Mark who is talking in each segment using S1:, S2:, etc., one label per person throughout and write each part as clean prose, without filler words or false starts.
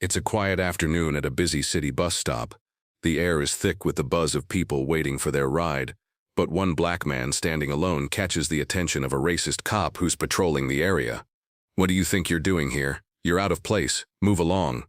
S1: It's a quiet afternoon at a busy city bus stop. The air is thick with the buzz of people waiting for their ride, but one black man standing alone catches the attention of a racist cop who's patrolling the area. "What do you think you're doing here? You're out of place. Move along."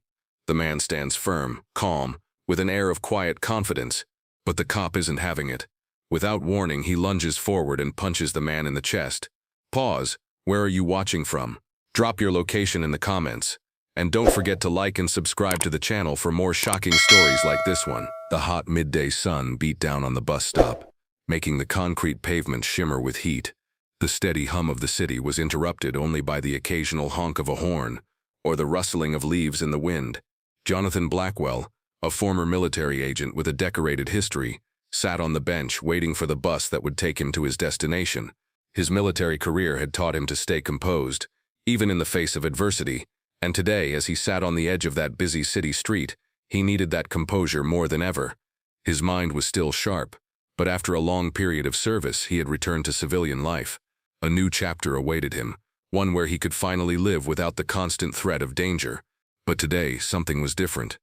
S1: The man stands firm, calm, with an air of quiet confidence, but the cop isn't having it. Without warning, he lunges forward and punches the man in the chest. "Pause. Where are you watching from? Drop your location in the comments. And don't forget to like and subscribe to the channel for more shocking stories like this one." The hot midday sun beat down on the bus stop, making the concrete pavement shimmer with heat. The steady hum of the city was interrupted only by the occasional honk of a horn or the rustling of leaves in the wind. Jonathan Blackwell, a former military agent with a decorated history, sat on the bench waiting for the bus that would take him to his destination. His military career had taught him to stay composed, even in the face of adversity, and today, as he sat on the edge of that busy city street, he needed that composure more than ever. His mind was still sharp, but after a long period of service, he had returned to civilian life. A new chapter awaited him, one where he could finally live without the constant threat of danger. But today, something was different.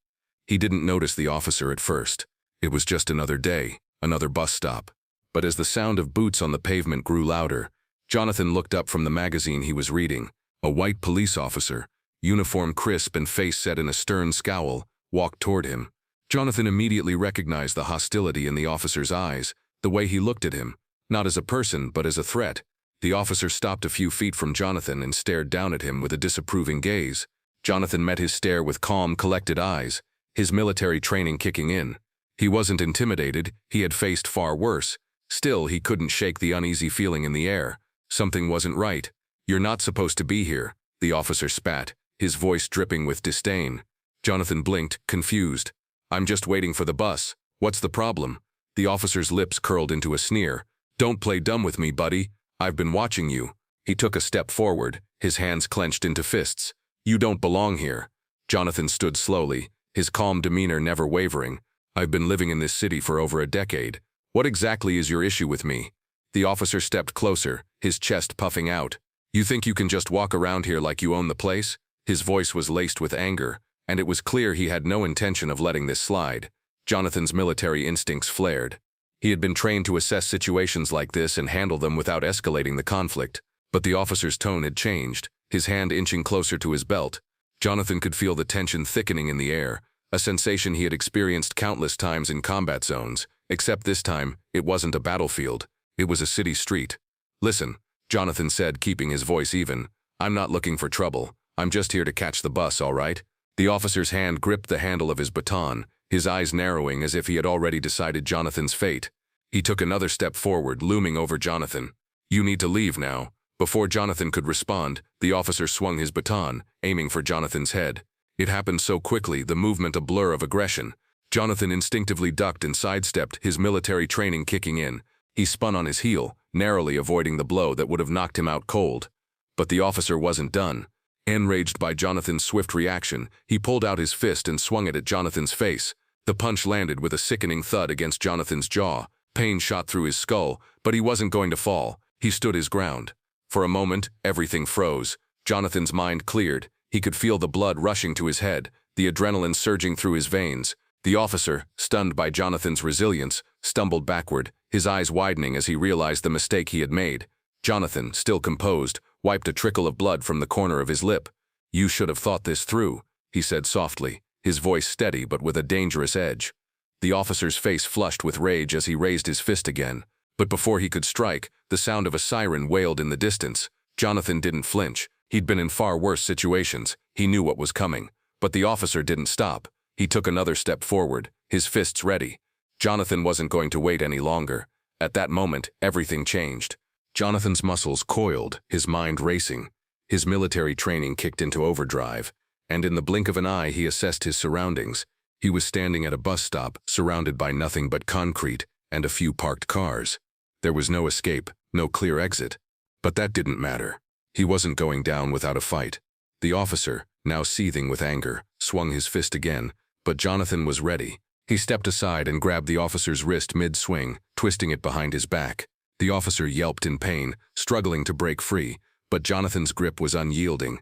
S1: He didn't notice the officer at first. It was just another day, another bus stop. But as the sound of boots on the pavement grew louder, Jonathan looked up from the magazine he was reading. A white police officer, uniform crisp and face set in a stern scowl, walked toward him. Jonathan immediately recognized the hostility in the officer's eyes, the way he looked at him, not as a person but as a threat. The officer stopped a few feet from Jonathan and stared down at him with a disapproving gaze. Jonathan met his stare with calm, collected eyes, his military training kicking in. He wasn't intimidated, he had faced far worse. Still, he couldn't shake the uneasy feeling in the air. Something wasn't right. "You're not supposed to be here," the officer spat, his voice dripping with disdain. Jonathan blinked, confused. "I'm just waiting for the bus. What's the problem?" The officer's lips curled into a sneer. "Don't play dumb with me, buddy. I've been watching you." He took a step forward, his hands clenched into fists. "You don't belong here." Jonathan stood slowly, his calm demeanor never wavering. "I've been living in this city for over a decade. What exactly is your issue with me?" The officer stepped closer, his chest puffing out. "You think you can just walk around here like you own the place?" His voice was laced with anger, and it was clear he had no intention of letting this slide. Jonathan's military instincts flared. He had been trained to assess situations like this and handle them without escalating the conflict. But the officer's tone had changed, his hand inching closer to his belt. Jonathan could feel the tension thickening in the air, a sensation he had experienced countless times in combat zones, except this time, it wasn't a battlefield. It was a city street. "Listen," Jonathan said, keeping his voice even. "I'm not looking for trouble. I'm just here to catch the bus, all right?" The officer's hand gripped the handle of his baton, his eyes narrowing as if he had already decided Jonathan's fate. He took another step forward, looming over Jonathan. "You need to leave now." Before Jonathan could respond, the officer swung his baton, aiming for Jonathan's head. It happened so quickly, the movement a blur of aggression. Jonathan instinctively ducked and sidestepped, his military training kicking in. He spun on his heel, narrowly avoiding the blow that would have knocked him out cold. But the officer wasn't done. Enraged by Jonathan's swift reaction, he pulled out his fist and swung it at Jonathan's face. The punch landed with a sickening thud against Jonathan's jaw. Pain shot through his skull, but he wasn't going to fall. He stood his ground. For a moment, everything froze. Jonathan's mind cleared. He could feel the blood rushing to his head, the adrenaline surging through his veins. The officer, stunned by Jonathan's resilience, stumbled backward, his eyes widening as he realized the mistake he had made. Jonathan, still composed, wiped a trickle of blood from the corner of his lip. "You should have thought this through," he said softly, his voice steady but with a dangerous edge. The officer's face flushed with rage as he raised his fist again. But before he could strike, the sound of a siren wailed in the distance. Jonathan didn't flinch. He'd been in far worse situations. He knew what was coming. But the officer didn't stop. He took another step forward, his fists ready. Jonathan wasn't going to wait any longer. At that moment, everything changed. Jonathan's muscles coiled, his mind racing. His military training kicked into overdrive, and in the blink of an eye he assessed his surroundings. He was standing at a bus stop, surrounded by nothing but concrete and a few parked cars. There was no escape, no clear exit. But that didn't matter. He wasn't going down without a fight. The officer, now seething with anger, swung his fist again, but Jonathan was ready. He stepped aside and grabbed the officer's wrist mid-swing, twisting it behind his back. The officer yelped in pain, struggling to break free, but Jonathan's grip was unyielding.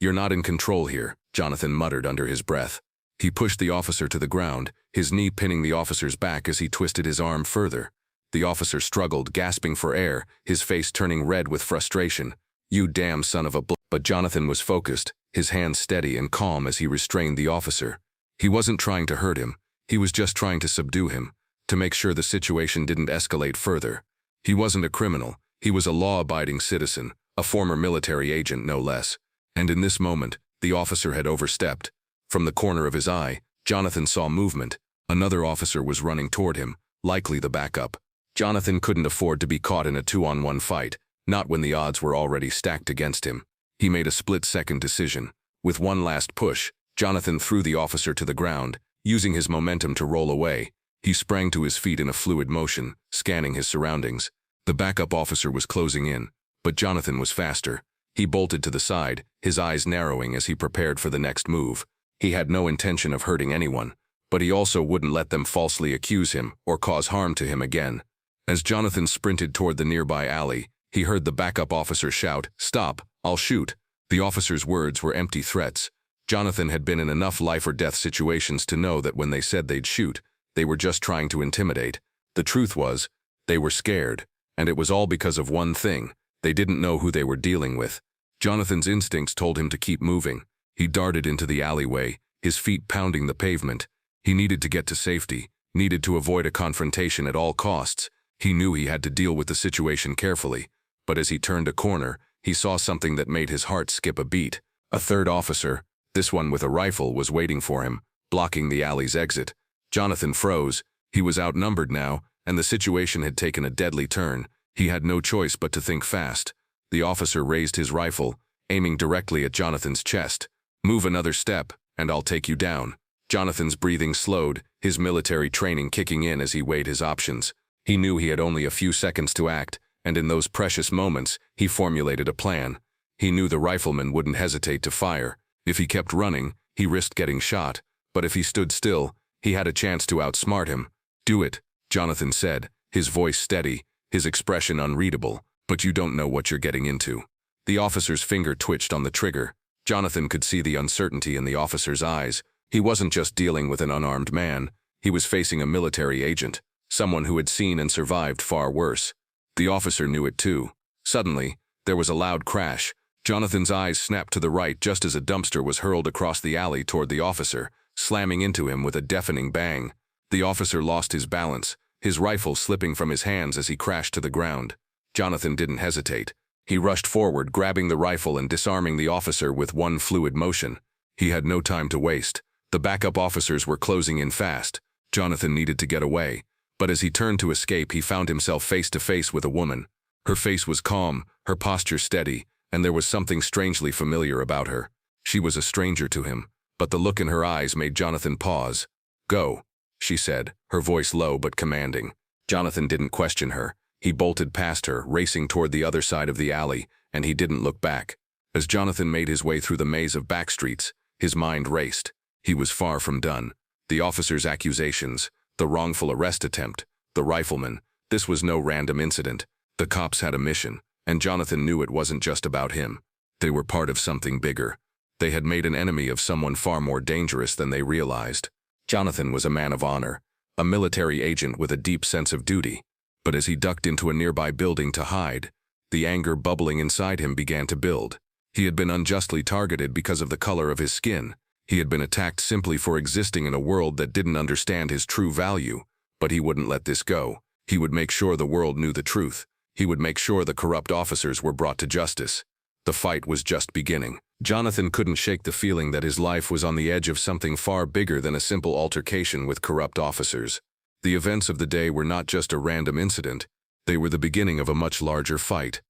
S1: "You're not in control here," Jonathan muttered under his breath. He pushed the officer to the ground, his knee pinning the officer's back as he twisted his arm further. The officer struggled, gasping for air, his face turning red with frustration. "You damn son of a bl—" But Jonathan was focused, his hands steady and calm as he restrained the officer. He wasn't trying to hurt him. He was just trying to subdue him, to make sure the situation didn't escalate further. He wasn't a criminal. He was a law-abiding citizen, a former military agent no less. And in this moment, the officer had overstepped. From the corner of his eye, Jonathan saw movement. Another officer was running toward him, likely the backup. Jonathan couldn't afford to be caught in a 2-on-1 fight, not when the odds were already stacked against him. He made a split-second decision. With one last push, Jonathan threw the officer to the ground, using his momentum to roll away. He sprang to his feet in a fluid motion, scanning his surroundings. The backup officer was closing in, but Jonathan was faster. He bolted to the side, his eyes narrowing as he prepared for the next move. He had no intention of hurting anyone, but he also wouldn't let them falsely accuse him or cause harm to him again. As Jonathan sprinted toward the nearby alley, he heard the backup officer shout, "Stop, I'll shoot." The officer's words were empty threats. Jonathan had been in enough life-or-death situations to know that when they said they'd shoot, they were just trying to intimidate. The truth was, they were scared, and it was all because of one thing. They didn't know who they were dealing with. Jonathan's instincts told him to keep moving. He darted into the alleyway, his feet pounding the pavement. He needed to get to safety, needed to avoid a confrontation at all costs. He knew he had to deal with the situation carefully, but as he turned a corner, he saw something that made his heart skip a beat. A third officer, this one with a rifle, was waiting for him, blocking the alley's exit. Jonathan froze. He was outnumbered now, and the situation had taken a deadly turn. He had no choice but to think fast. The officer raised his rifle, aiming directly at Jonathan's chest. "Move another step, and I'll take you down." Jonathan's breathing slowed, his military training kicking in as he weighed his options. He knew he had only a few seconds to act, and in those precious moments, he formulated a plan. He knew the rifleman wouldn't hesitate to fire. If he kept running, he risked getting shot, but if he stood still, he had a chance to outsmart him. "Do it," Jonathan said, his voice steady, his expression unreadable. "But you don't know what you're getting into." The officer's finger twitched on the trigger. Jonathan could see the uncertainty in the officer's eyes. He wasn't just dealing with an unarmed man. He was facing a military agent, someone who had seen and survived far worse. The officer knew it too. Suddenly, there was a loud crash. Jonathan's eyes snapped to the right just as a dumpster was hurled across the alley toward the officer, slamming into him with a deafening bang. The officer lost his balance, his rifle slipping from his hands as he crashed to the ground. Jonathan didn't hesitate. He rushed forward, grabbing the rifle and disarming the officer with one fluid motion. He had no time to waste. The backup officers were closing in fast. Jonathan needed to get away. But as he turned to escape, he found himself face to face with a woman. Her face was calm, her posture steady, and there was something strangely familiar about her. She was a stranger to him, but the look in her eyes made Jonathan pause. "Go," she said, her voice low but commanding. Jonathan didn't question her. He bolted past her, racing toward the other side of the alley, and he didn't look back. As Jonathan made his way through the maze of back streets, his mind raced. He was far from done. The officer's accusations, the wrongful arrest attempt, the rifleman, this was no random incident. The cops had a mission, and Jonathan knew it wasn't just about him. They were part of something bigger. They had made an enemy of someone far more dangerous than they realized. Jonathan was a man of honor, a military agent with a deep sense of duty. But as he ducked into a nearby building to hide, the anger bubbling inside him began to build. He had been unjustly targeted because of the color of his skin. He had been attacked simply for existing in a world that didn't understand his true value. But he wouldn't let this go. He would make sure the world knew the truth. He would make sure the corrupt officers were brought to justice. The fight was just beginning. Jonathan couldn't shake the feeling that his life was on the edge of something far bigger than a simple altercation with corrupt officers. The events of the day were not just a random incident. They were the beginning of a much larger fight.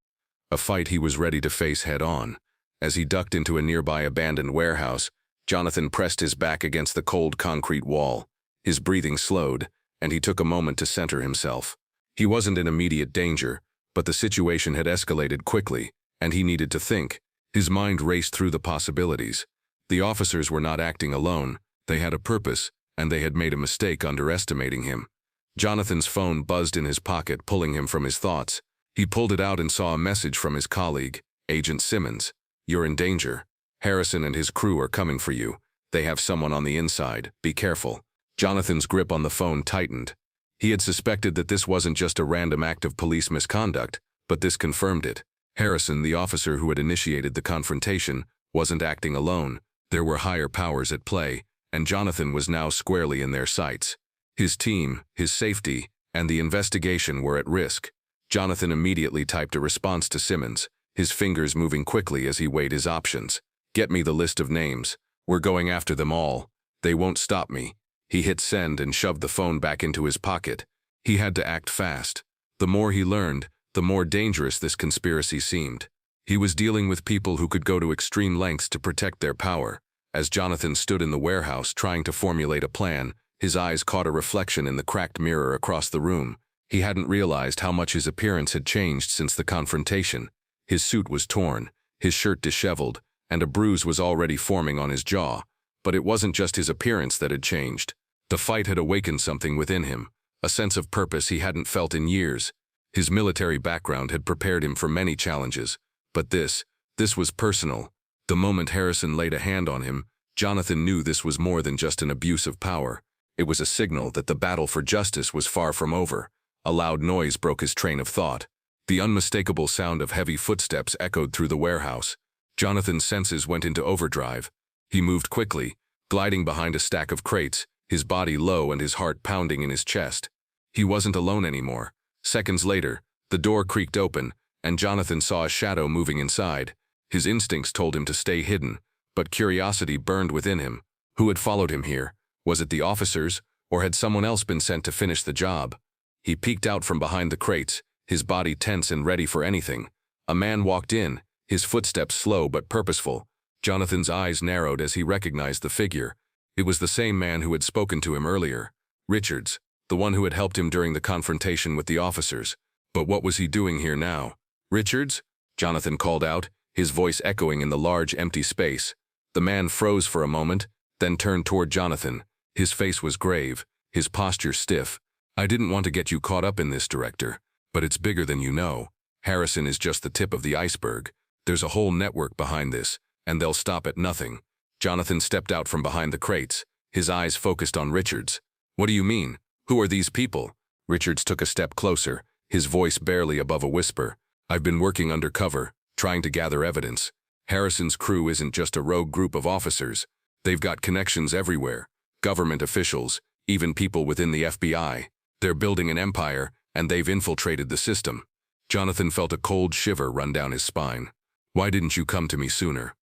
S1: A fight he was ready to face head-on. As he ducked into a nearby abandoned warehouse, Jonathan pressed his back against the cold concrete wall. His breathing slowed, and he took a moment to center himself. He wasn't in immediate danger, but the situation had escalated quickly, and he needed to think. His mind raced through the possibilities. The officers were not acting alone. They had a purpose, and they had made a mistake underestimating him. Jonathan's phone buzzed in his pocket, pulling him from his thoughts. He pulled it out and saw a message from his colleague, Agent Simmons. "You're in danger. Harrison and his crew are coming for you. They have someone on the inside. Be careful." Jonathan's grip on the phone tightened. He had suspected that this wasn't just a random act of police misconduct, but this confirmed it. Harrison, the officer who had initiated the confrontation, wasn't acting alone. There were higher powers at play, and Jonathan was now squarely in their sights. His team, his safety, and the investigation were at risk. Jonathan immediately typed a response to Simmons, his fingers moving quickly as he weighed his options. "Get me the list of names. We're going after them all. They won't stop me." He hit send and shoved the phone back into his pocket. He had to act fast. The more he learned, the more dangerous this conspiracy seemed. He was dealing with people who could go to extreme lengths to protect their power. As Jonathan stood in the warehouse trying to formulate a plan, his eyes caught a reflection in the cracked mirror across the room. He hadn't realized how much his appearance had changed since the confrontation. His suit was torn, his shirt disheveled, and a bruise was already forming on his jaw. But it wasn't just his appearance that had changed. The fight had awakened something within him, a sense of purpose he hadn't felt in years. His military background had prepared him for many challenges, but this was personal. The moment Harrison laid a hand on him, Jonathan knew this was more than just an abuse of power. It was a signal that the battle for justice was far from over. A loud noise broke his train of thought. The unmistakable sound of heavy footsteps echoed through the warehouse. Jonathan's senses went into overdrive. He moved quickly, gliding behind a stack of crates, his body low and his heart pounding in his chest. He wasn't alone anymore. Seconds later, the door creaked open, and Jonathan saw a shadow moving inside. His instincts told him to stay hidden, but curiosity burned within him. Who had followed him here? Was it the officers, or had someone else been sent to finish the job? He peeked out from behind the crates, his body tense and ready for anything. A man walked in, his footsteps slow but purposeful. Jonathan's eyes narrowed as he recognized the figure. It was the same man who had spoken to him earlier. Richards, the one who had helped him during the confrontation with the officers. But what was he doing here now? "Richards?" Jonathan called out, his voice echoing in the large empty space. The man froze for a moment, then turned toward Jonathan. His face was grave, his posture stiff. "I didn't want to get you caught up in this, Director, but it's bigger than you know. Harrison is just the tip of the iceberg. There's a whole network behind this, and they'll stop at nothing." Jonathan stepped out from behind the crates, his eyes focused on Richards. "What do you mean? Who are these people?" Richards took a step closer, his voice barely above a whisper. "I've been working undercover, trying to gather evidence. Harrison's crew isn't just a rogue group of officers. They've got connections everywhere. Government officials, even people within the FBI. They're building an empire, and they've infiltrated the system." Jonathan felt a cold shiver run down his spine. "Why didn't you come to me sooner?"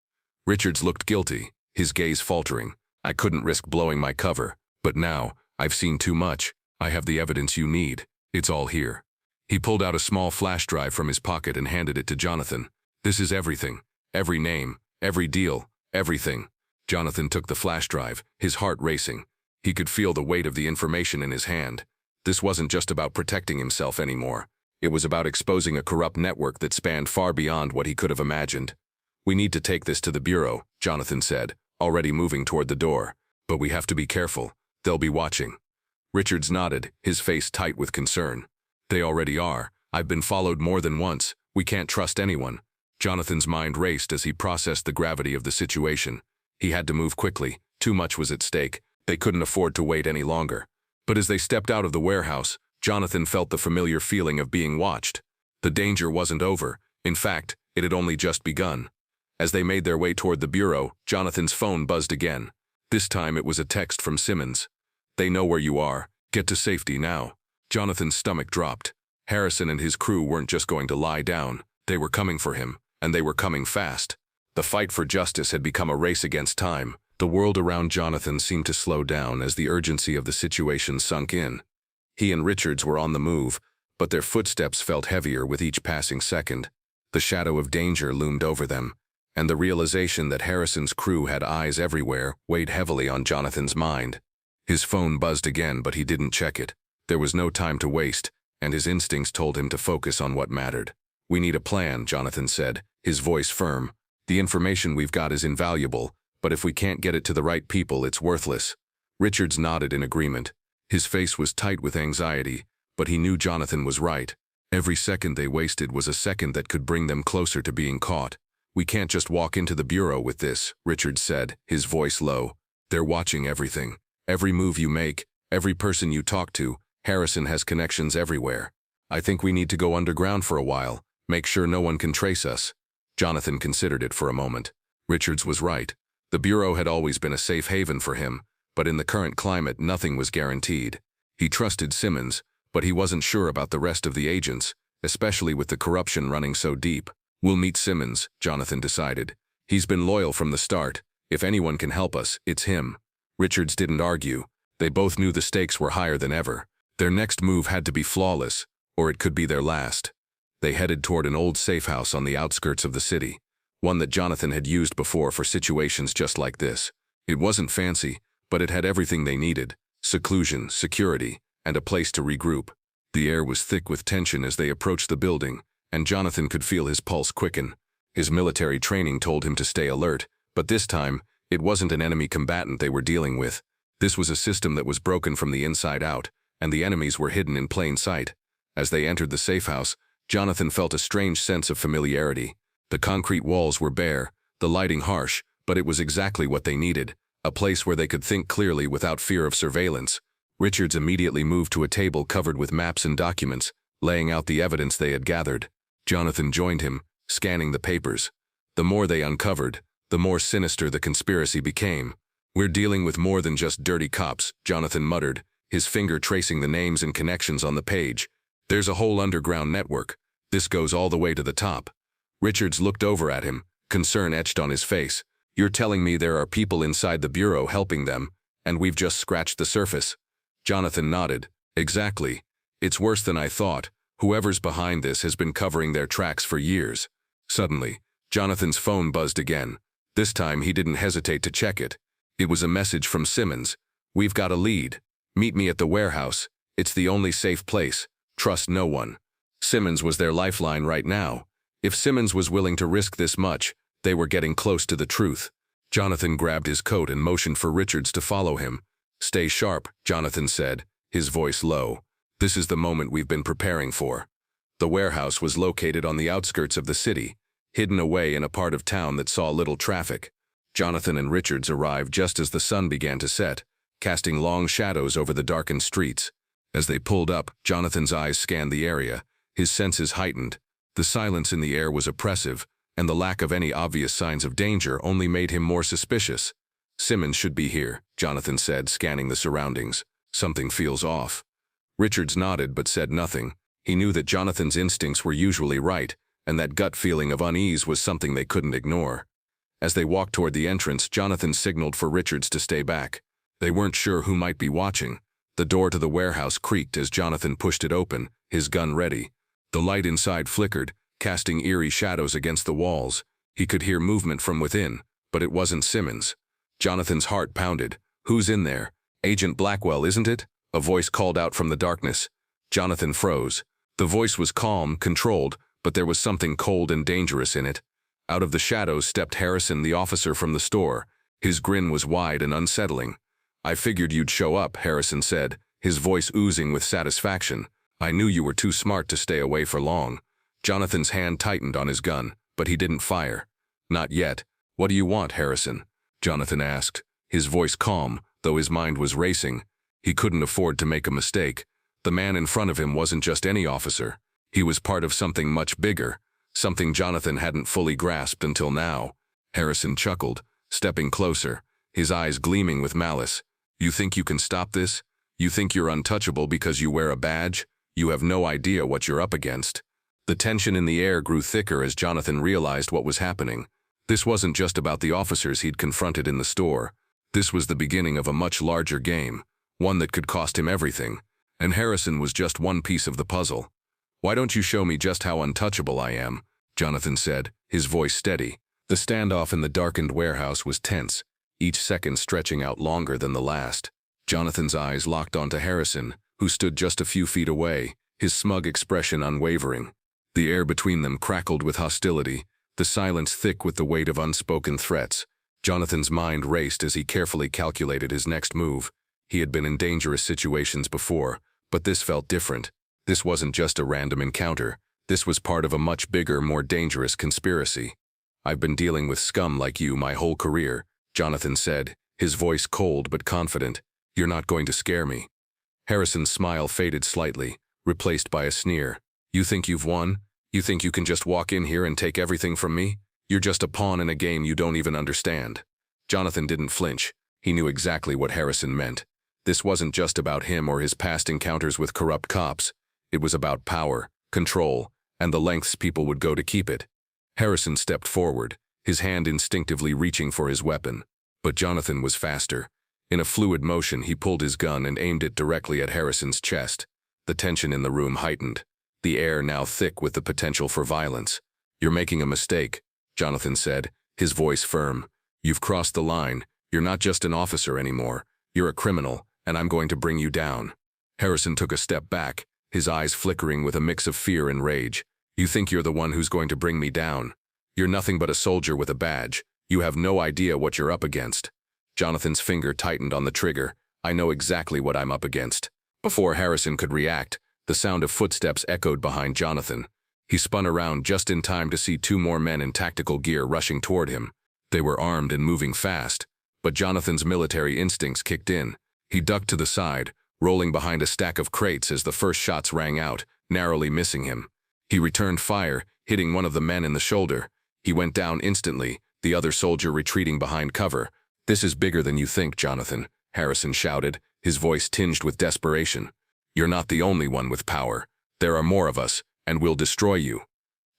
S1: Richards looked guilty, his gaze faltering. "I couldn't risk blowing my cover, but now, I've seen too much. I have the evidence you need. It's all here." He pulled out a small flash drive from his pocket and handed it to Jonathan. "This is everything. Every name, every deal, everything." Jonathan took the flash drive, his heart racing. He could feel the weight of the information in his hand. This wasn't just about protecting himself anymore. It was about exposing a corrupt network that spanned far beyond what he could have imagined. "We need to take this to the Bureau," Jonathan said, already moving toward the door. "But we have to be careful. They'll be watching." Richards nodded, his face tight with concern. "They already are. I've been followed more than once. We can't trust anyone." Jonathan's mind raced as he processed the gravity of the situation. He had to move quickly. Too much was at stake. They couldn't afford to wait any longer. But as they stepped out of the warehouse, Jonathan felt the familiar feeling of being watched. The danger wasn't over. In fact, it had only just begun. As they made their way toward the Bureau, Jonathan's phone buzzed again. This time it was a text from Simmons. "They know where you are. Get to safety now." Jonathan's stomach dropped. Harrison and his crew weren't just going to lie down. They were coming for him, and they were coming fast. The fight for justice had become a race against time. The world around Jonathan seemed to slow down as the urgency of the situation sunk in. He and Richards were on the move, but their footsteps felt heavier with each passing second. The shadow of danger loomed over them, and the realization that Harrison's crew had eyes everywhere weighed heavily on Jonathan's mind. His phone buzzed again, but he didn't check it. There was no time to waste, and his instincts told him to focus on what mattered. "We need a plan," Jonathan said, his voice firm. "The information we've got is invaluable, but if we can't get it to the right people, it's worthless." Richards nodded in agreement. His face was tight with anxiety, but he knew Jonathan was right. Every second they wasted was a second that could bring them closer to being caught. We can't just walk into the bureau with this, Richards said, his voice low. They're watching everything. Every move you make, every person you talk to. Harrison has connections everywhere. I think we need to go underground for a while, make sure no one can trace us. Jonathan considered it for a moment. Richards was right. The bureau had always been a safe haven for him, but in the current climate nothing was guaranteed. He trusted Simmons, but he wasn't sure about the rest of the agents, especially with the corruption running so deep. We'll meet Simmons, Jonathan decided. He's been loyal from the start. If anyone can help us, it's him. Richards didn't argue. They both knew the stakes were higher than ever. Their next move had to be flawless, or it could be their last. They headed toward an old safe house on the outskirts of the city, one that Jonathan had used before for situations just like this. It wasn't fancy, but it had everything they needed: seclusion, security, and a place to regroup. The air was thick with tension as they approached the building, and Jonathan could feel his pulse quicken. His military training told him to stay alert, but this time, it wasn't an enemy combatant they were dealing with. This was a system that was broken from the inside out, and the enemies were hidden in plain sight. As they entered the safe house, Jonathan felt a strange sense of familiarity. The concrete walls were bare, the lighting harsh, but it was exactly what they needed, a place where they could think clearly without fear of surveillance. Richards immediately moved to a table covered with maps and documents, laying out the evidence they had gathered. Jonathan joined him, scanning the papers. The more they uncovered, the more sinister the conspiracy became. We're dealing with more than just dirty cops, Jonathan muttered, his finger tracing the names and connections on the page. There's a whole underground network. This goes all the way to the top. Richards looked over at him, concern etched on his face. You're telling me there are people inside the bureau helping them, and we've just scratched the surface? Jonathan nodded. Exactly. It's worse than I thought. Whoever's behind this has been covering their tracks for years. Suddenly, Jonathan's phone buzzed again. This time he didn't hesitate to check it. It was a message from Simmons. We've got a lead. Meet me at the warehouse. It's the only safe place. Trust no one. Simmons was their lifeline right now. If Simmons was willing to risk this much, they were getting close to the truth. Jonathan grabbed his coat and motioned for Richards to follow him. Stay sharp, Jonathan said, his voice low. This is the moment we've been preparing for. The warehouse was located on the outskirts of the city, hidden away in a part of town that saw little traffic. Jonathan and Richards arrived just as the sun began to set, casting long shadows over the darkened streets. As they pulled up, Jonathan's eyes scanned the area, his senses heightened. The silence in the air was oppressive, and the lack of any obvious signs of danger only made him more suspicious. Simmons should be here, Jonathan said, scanning the surroundings. Something feels off. Richards nodded but said nothing. He knew that Jonathan's instincts were usually right, and that gut feeling of unease was something they couldn't ignore. As they walked toward the entrance, Jonathan signaled for Richards to stay back. They weren't sure who might be watching. The door to the warehouse creaked as Jonathan pushed it open, his gun ready. The light inside flickered, casting eerie shadows against the walls. He could hear movement from within, but it wasn't Simmons. Jonathan's heart pounded. Who's in there? Agent Blackwell, isn't it? A voice called out from the darkness. Jonathan froze. The voice was calm, controlled, but there was something cold and dangerous in it. Out of the shadows stepped Harrison, the officer from the store. His grin was wide and unsettling. I figured you'd show up, Harrison said, his voice oozing with satisfaction. I knew you were too smart to stay away for long. Jonathan's hand tightened on his gun, but he didn't fire. Not yet. What do you want, Harrison? Jonathan asked, his voice calm, though his mind was racing. He couldn't afford to make a mistake. The man in front of him wasn't just any officer. He was part of something much bigger, something Jonathan hadn't fully grasped until now. Harrison chuckled, stepping closer, his eyes gleaming with malice. You think you can stop this? You think you're untouchable because you wear a badge? You have no idea what you're up against. The tension in the air grew thicker as Jonathan realized what was happening. This wasn't just about the officers he'd confronted in the store. This was the beginning of a much larger game, one that could cost him everything. And Harrison was just one piece of the puzzle. Why don't you show me just how untouchable I am? Jonathan said, his voice steady. The standoff in the darkened warehouse was tense, each second stretching out longer than the last. Jonathan's eyes locked onto Harrison, who stood just a few feet away, his smug expression unwavering. The air between them crackled with hostility, the silence thick with the weight of unspoken threats. Jonathan's mind raced as he carefully calculated his next move. He had been in dangerous situations before, but this felt different. This wasn't just a random encounter. This was part of a much bigger, more dangerous conspiracy. I've been dealing with scum like you my whole career, Jonathan said, his voice cold but confident. You're not going to scare me. Harrison's smile faded slightly, replaced by a sneer. You think you've won? You think you can just walk in here and take everything from me? You're just a pawn in a game you don't even understand. Jonathan didn't flinch. He knew exactly what Harrison meant. This wasn't just about him or his past encounters with corrupt cops. It was about power, control, and the lengths people would go to keep it. Harrison stepped forward, his hand instinctively reaching for his weapon. But Jonathan was faster. In a fluid motion, he pulled his gun and aimed it directly at Harrison's chest. The tension in the room heightened, the air now thick with the potential for violence. You're making a mistake, Jonathan said, his voice firm. You've crossed the line. You're not just an officer anymore. You're a criminal, and I'm going to bring you down. Harrison took a step back, his eyes flickering with a mix of fear and rage. You think you're the one who's going to bring me down? You're nothing but a soldier with a badge. You have no idea what you're up against. Jonathan's finger tightened on the trigger. I know exactly what I'm up against. Before Harrison could react, the sound of footsteps echoed behind Jonathan. He spun around just in time to see two more men in tactical gear rushing toward him. They were armed and moving fast, but Jonathan's military instincts kicked in. He ducked to the side, rolling behind a stack of crates as the first shots rang out, narrowly missing him. He returned fire, hitting one of the men in the shoulder. He went down instantly, the other soldier retreating behind cover. This is bigger than you think, Jonathan, Harrison shouted, his voice tinged with desperation. You're not the only one with power. There are more of us, and we'll destroy you.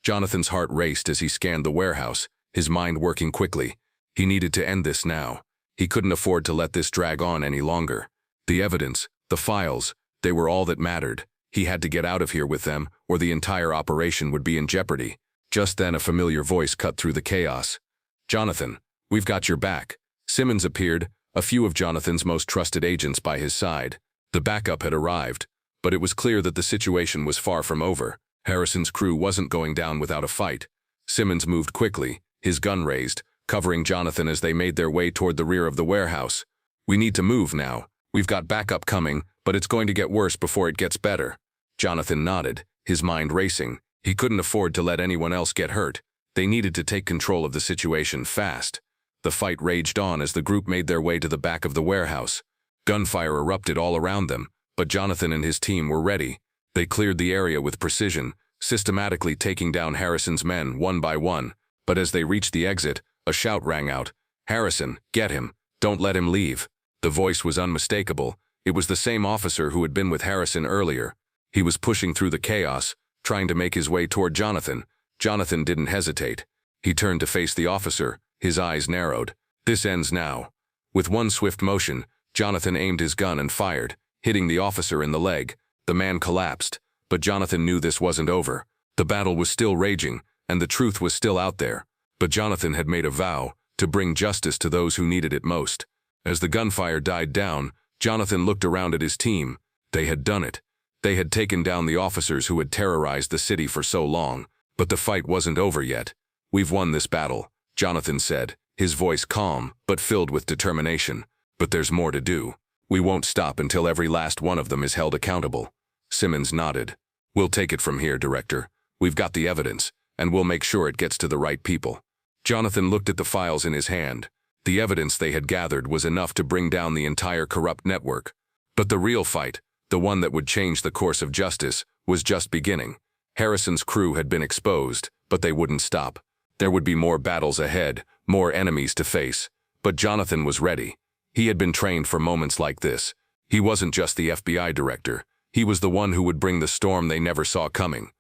S1: Jonathan's heart raced as he scanned the warehouse, his mind working quickly. He needed to end this now. He couldn't afford to let this drag on any longer. The evidence, the files, they were all that mattered. He had to get out of here with them, or the entire operation would be in jeopardy. Just then a familiar voice cut through the chaos. Jonathan, we've got your back. Simmons appeared, a few of Jonathan's most trusted agents by his side. The backup had arrived, but it was clear that the situation was far from over. Harrison's crew wasn't going down without a fight. Simmons moved quickly, his gun raised, covering Jonathan as they made their way toward the rear of the warehouse. We need to move now. We've got backup coming, but it's going to get worse before it gets better. Jonathan nodded, his mind racing. He couldn't afford to let anyone else get hurt. They needed to take control of the situation fast. The fight raged on as the group made their way to the back of the warehouse. Gunfire erupted all around them, but Jonathan and his team were ready. They cleared the area with precision, systematically taking down Harrison's men one by one. But as they reached the exit, a shout rang out. Harrison, get him. Don't let him leave. The voice was unmistakable. It was the same officer who had been with Harrison earlier. He was pushing through the chaos, trying to make his way toward Jonathan. Jonathan didn't hesitate. He turned to face the officer, his eyes narrowed. This ends now. With one swift motion, Jonathan aimed his gun and fired, hitting the officer in the leg. The man collapsed, but Jonathan knew this wasn't over. The battle was still raging, and the truth was still out there. But Jonathan had made a vow to bring justice to those who needed it most. As the gunfire died down, Jonathan looked around at his team. They had done it. They had taken down the officers who had terrorized the city for so long. But the fight wasn't over yet. We've won this battle, Jonathan said, his voice calm but filled with determination. But there's more to do. We won't stop until every last one of them is held accountable. Simmons nodded. We'll take it from here, Director. We've got the evidence, and we'll make sure it gets to the right people. Jonathan looked at the files in his hand. The evidence they had gathered was enough to bring down the entire corrupt network. But the real fight, the one that would change the course of justice, was just beginning. Harrison's crew had been exposed, but they wouldn't stop. There would be more battles ahead, more enemies to face. But Jonathan was ready. He had been trained for moments like this. He wasn't just the FBI director. He was the one who would bring the storm they never saw coming.